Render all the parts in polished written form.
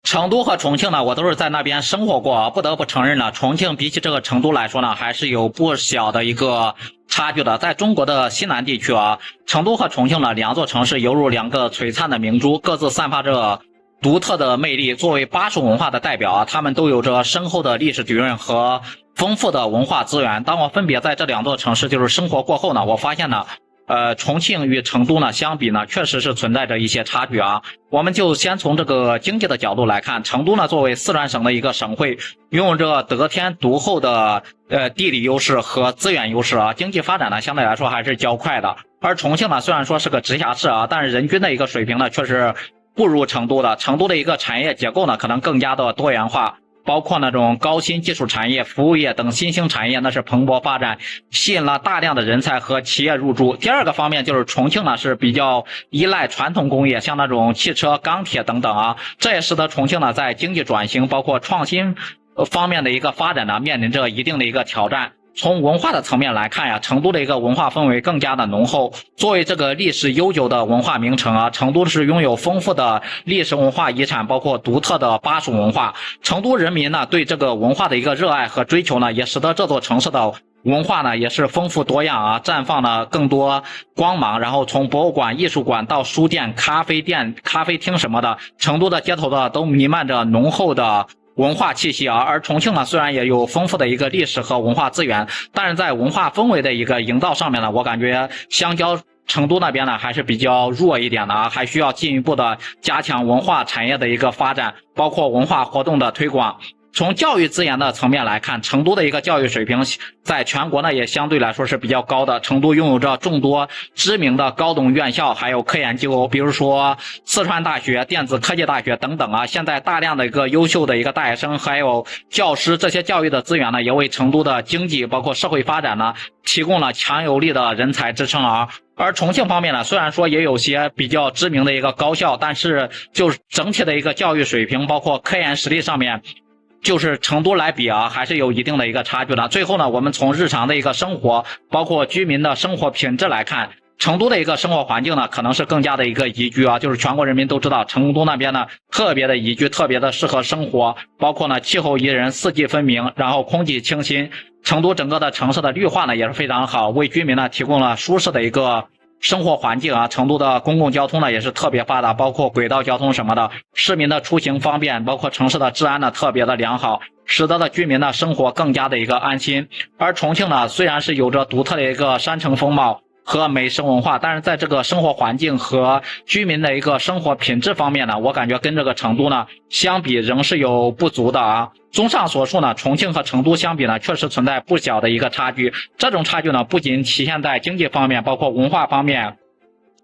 成都和重庆呢，我都是在那边生活过啊，不得不承认呢，重庆比起这个成都来说呢，还是有不小的一个差距的。在中国的西南地区啊，成都和重庆呢两座城市犹如两个璀璨的明珠，各自散发着独特的魅力。作为巴蜀文化的代表啊，他们都有着深厚的历史底蕴和丰富的文化资源。当我分别在这两座城市就是生活过后呢，我发现呢。重庆与成都呢相比呢，确实是存在着一些差距啊。我们就先从这个经济的角度来看，成都呢作为四川省的一个省会，拥有着得天独厚的地理优势和资源优势啊，经济发展呢相对来说还是较快的。而重庆呢虽然说是个直辖市啊，但是人均的一个水平呢却是不如成都的。成都的一个产业结构呢可能更加的多元化。包括那种高新技术产业、服务业等新兴产业，那是蓬勃发展，吸引了大量的人才和企业入驻。第二个方面就是重庆呢是比较依赖传统工业，像那种汽车、钢铁等等啊，这也使得重庆呢在经济转型包括创新方面的一个发展呢面临着一定的一个挑战。从文化的层面来看呀，成都的一个文化氛围更加的浓厚。作为这个历史悠久的文化名城啊，成都是拥有丰富的历史文化遗产，包括独特的巴蜀文化。成都人民呢对这个文化的一个热爱和追求呢，也使得这座城市的文化呢也是丰富多样啊，绽放了更多光芒。然后从博物馆、艺术馆到书店、咖啡店、咖啡厅什么的，成都的街头呢都弥漫着浓厚的文化气息啊。而重庆呢虽然也有丰富的一个历史和文化资源，但是在文化氛围的一个营造上面呢，我感觉相较成都那边呢还是比较弱一点的啊，还需要进一步的加强文化产业的一个发展，包括文化活动的推广。从教育资源的层面来看，成都的一个教育水平在全国呢也相对来说是比较高的。成都拥有着众多知名的高等院校，还有科研机构，比如说四川大学、电子科技大学等等啊。现在大量的一个优秀的一个大学生还有教师，这些教育的资源呢，也为成都的经济包括社会发展呢提供了强有力的人才支撑啊。而重庆方面呢，虽然说也有些比较知名的一个高校，但是就是整体的一个教育水平包括科研实力上面，就是成都来比啊，还是有一定的一个差距的。最后呢，我们从日常的一个生活，包括居民的生活品质来看，成都的一个生活环境呢，可能是更加的一个宜居啊。就是全国人民都知道，成都那边呢特别的宜居，特别的适合生活，包括呢气候宜人、四季分明，然后空气清新。成都整个的城市的绿化呢也是非常好，为居民呢提供了舒适的一个生活环境啊。成都的公共交通呢也是特别发达，包括轨道交通什么的，市民的出行方便，包括城市的治安呢特别的良好，使得的居民的生活更加的一个安心。而重庆呢虽然是有着独特的一个山城风貌和美食文化，但是在这个生活环境和居民的一个生活品质方面呢，我感觉跟这个成都呢相比仍是有不足的啊。综上所述呢，重庆和成都相比呢，确实存在不小的一个差距。这种差距呢，不仅体现在经济方面，包括文化方面、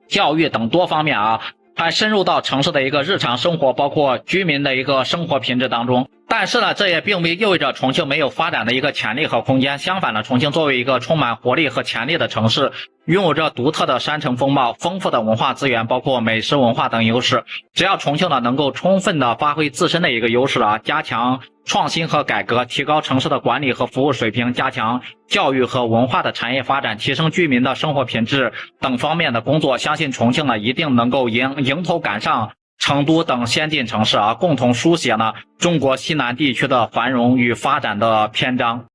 教育等多方面啊，还深入到城市的一个日常生活，包括居民的一个生活品质当中。但是呢，这也并不意味着重庆没有发展的一个潜力和空间。相反呢，重庆作为一个充满活力和潜力的城市，拥有着独特的山城风貌、丰富的文化资源，包括美食文化等优势。只要重庆呢能够充分的发挥自身的一个优势啊，加强创新和改革，提高城市的管理和服务水平，加强教育和文化的产业发展，提升居民的生活品质等方面的工作，相信重庆呢一定能够迎头赶上成都等先进城市啊，共同书写呢中国西南地区的繁荣与发展的篇章。